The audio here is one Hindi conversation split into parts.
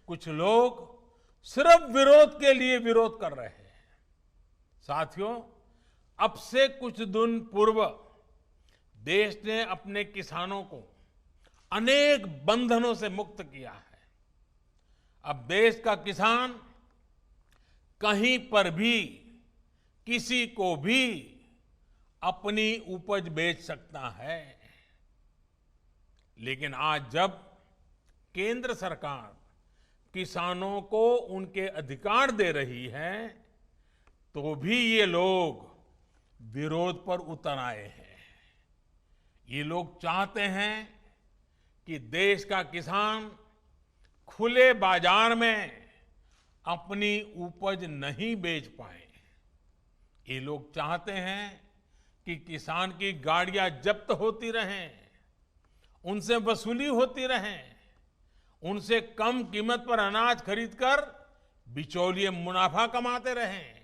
कुछ लोग सिर्फ विरोध के लिए विरोध कर रहे हैं। साथियों, अब से कुछ दिन पूर्व देश ने अपने किसानों को अनेक बंधनों से मुक्त किया है। अब देश का किसान कहीं पर भी किसी को भी अपनी उपज बेच सकता है। लेकिन आज जब केंद्र सरकार किसानों को उनके अधिकार दे रही है, तो भी ये लोग विरोध पर उतर आए हैं। ये लोग चाहते हैं कि देश का किसान खुले बाजार में अपनी उपज नहीं बेच पाए। ये लोग चाहते हैं कि किसान की गाड़ियां जब्त होती रहें, उनसे वसूली होती रहे, उनसे कम कीमत पर अनाज खरीदकर बिचौलिए मुनाफा कमाते रहें।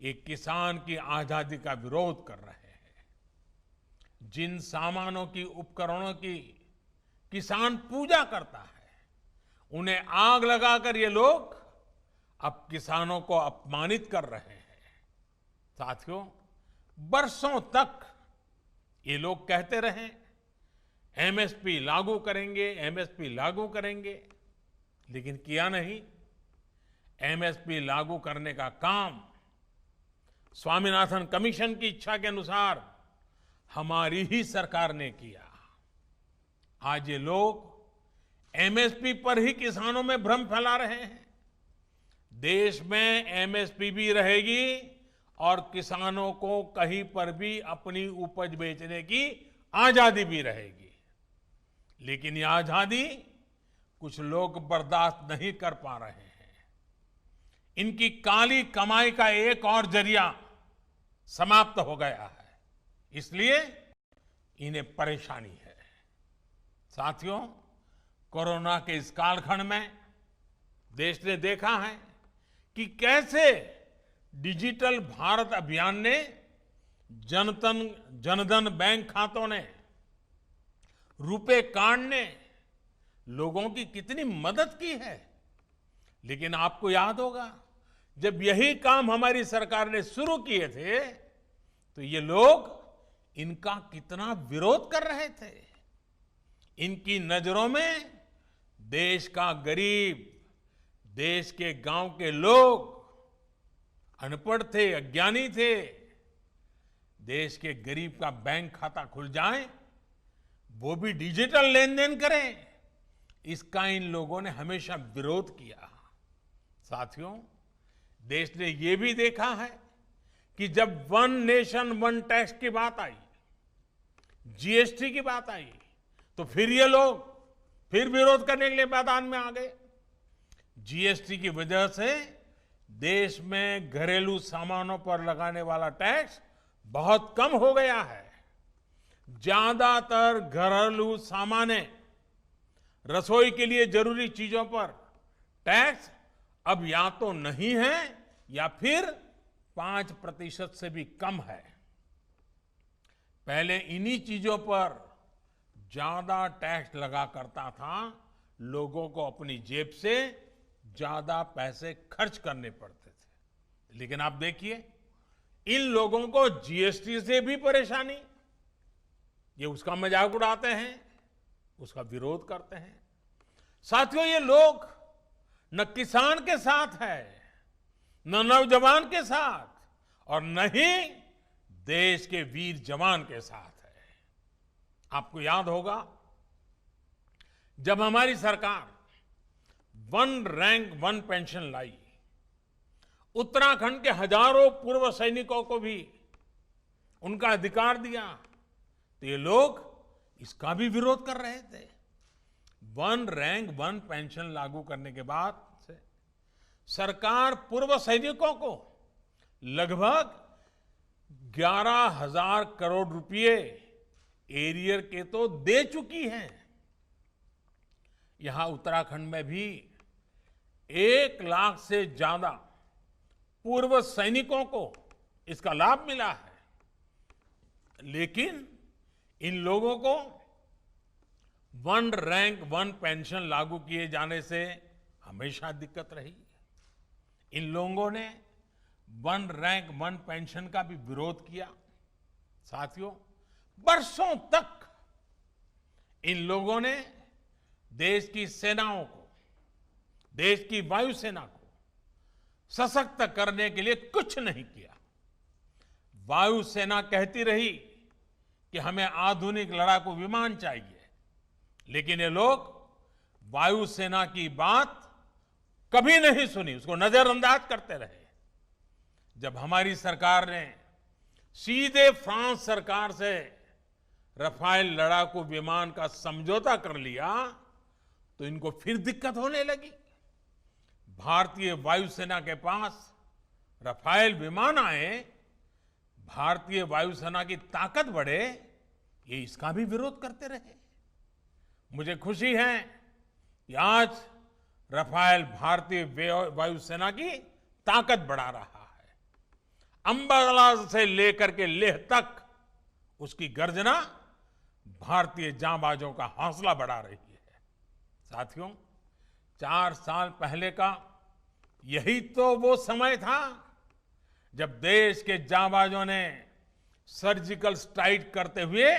ये किसान की आजादी का विरोध कर रहे हैं। जिन सामानों की, उपकरणों की किसान पूजा करता है, उन्हें आग लगाकर ये लोग अब किसानों को अपमानित कर रहे हैं। साथियों, बरसों तक ये लोग कहते रहे एमएसपी लागू करेंगे, एमएसपी लागू करेंगे, लेकिन किया नहीं। एमएसपी लागू करने का काम स्वामीनाथन कमीशन की इच्छा के अनुसार हमारी ही सरकार ने किया। आज ये लोग एमएसपी पर ही किसानों में भ्रम फैला रहे हैं। देश में एमएसपी भी रहेगी और किसानों को कहीं पर भी अपनी उपज बेचने की आजादी भी रहेगी। लेकिन यह आजादी कुछ लोग बर्दाश्त नहीं कर पा रहे हैं। इनकी काली कमाई का एक और जरिया समाप्त हो गया है, इसलिए इन्हें परेशानी है। साथियों, कोरोना के इस कालखंड में देश ने देखा है कि कैसे डिजिटल भारत अभियान ने जनधन बैंक खातों ने, रुपे कार्ड ने लोगों की कितनी मदद की है। लेकिन आपको याद होगा, जब यही काम हमारी सरकार ने शुरू किए थे, तो ये लोग इनका कितना विरोध कर रहे थे। इनकी नजरों में देश का गरीब, देश के गांव के लोग अनपढ़ थे, अज्ञानी थे। देश के गरीब का बैंक खाता खुल जाए, वो भी डिजिटल लेन देन करें, इसका इन लोगों ने हमेशा विरोध किया। साथियों, देश ने ये भी देखा है कि जब वन नेशन वन टैक्स की बात आई, जीएसटी की बात आई, तो फिर ये लोग फिर विरोध करने के लिए मैदान में आ गए। जीएसटी की वजह से देश में घरेलू सामानों पर लगाने वाला टैक्स बहुत कम हो गया है। ज्यादातर घरेलू सामाने, रसोई के लिए जरूरी चीजों पर टैक्स अब या तो नहीं है या फिर 5% से भी कम है। पहले इन्हीं चीजों पर ज्यादा टैक्स लगा करता था, लोगों को अपनी जेब से ज्यादा पैसे खर्च करने पड़ते थे। लेकिन आप देखिए, इन लोगों को जीएसटी से भी परेशानी, ये उसका मजाक उड़ाते हैं, उसका विरोध करते हैं। साथियों, ये लोग न किसान के साथ है, न नौजवान के साथ, और न ही देश के वीर जवान के साथ है। आपको याद होगा, जब हमारी सरकार वन रैंक वन पेंशन लाई, उत्तराखंड के हजारों पूर्व सैनिकों को भी उनका अधिकार दिया, तो ये लोग इसका भी विरोध कर रहे थे। वन रैंक वन पेंशन लागू करने के बाद से सरकार पूर्व सैनिकों को लगभग 11,000 करोड़ रुपए एरियर के तो दे चुकी है। यहां उत्तराखंड में भी 1 लाख से ज्यादा पूर्व सैनिकों को इसका लाभ मिला है। लेकिन इन लोगों को वन रैंक वन पेंशन लागू किए जाने से हमेशा दिक्कत रही। इन लोगों ने वन रैंक वन पेंशन का भी विरोध किया। साथियों, बरसों तक इन लोगों ने देश की सेनाओं को, देश की वायुसेना को सशक्त करने के लिए कुछ नहीं किया। वायुसेना कहती रही कि हमें आधुनिक लड़ाकू विमान चाहिए, लेकिन ये लोग वायुसेना की बात कभी नहीं सुनी, उसको नजरअंदाज करते रहे। जब हमारी सरकार ने सीधे फ्रांस सरकार से रफाल लड़ाकू विमान का समझौता कर लिया, तो इनको फिर दिक्कत होने लगी। भारतीय वायुसेना के पास रफाल विमान आए, भारतीय वायुसेना की ताकत बढ़े, ये इसका भी विरोध करते रहे। मुझे खुशी है कि आज रफाल भारतीय वायुसेना की ताकत बढ़ा रहा है। अंबाला से लेकर के लेह तक उसकी गर्जना भारतीय जांबाजों का हौसला बढ़ा रही है। साथियों, 4 साल पहले का यही तो वो समय था जब देश के जांबाजों ने सर्जिकल स्ट्राइक करते हुए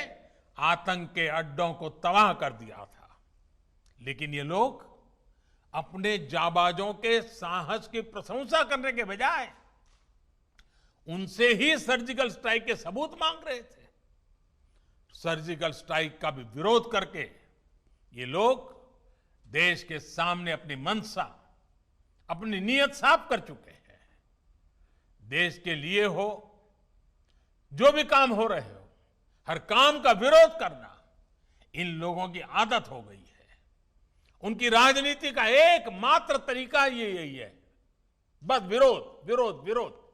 आतंक के अड्डों को तबाह कर दिया था। लेकिन ये लोग अपने जांबाजों के साहस की प्रशंसा करने के बजाय उनसे ही सर्जिकल स्ट्राइक के सबूत मांग रहे थे। सर्जिकल स्ट्राइक का भी विरोध करके ये लोग देश के सामने अपनी मंशा, अपनी नीयत साफ कर चुके हैं। देश के लिए हो, जो भी काम हो रहे हो, हर काम का विरोध करना इन लोगों की आदत हो गई है। उनकी राजनीति का एकमात्र तरीका यही है, बस विरोध विरोध विरोध।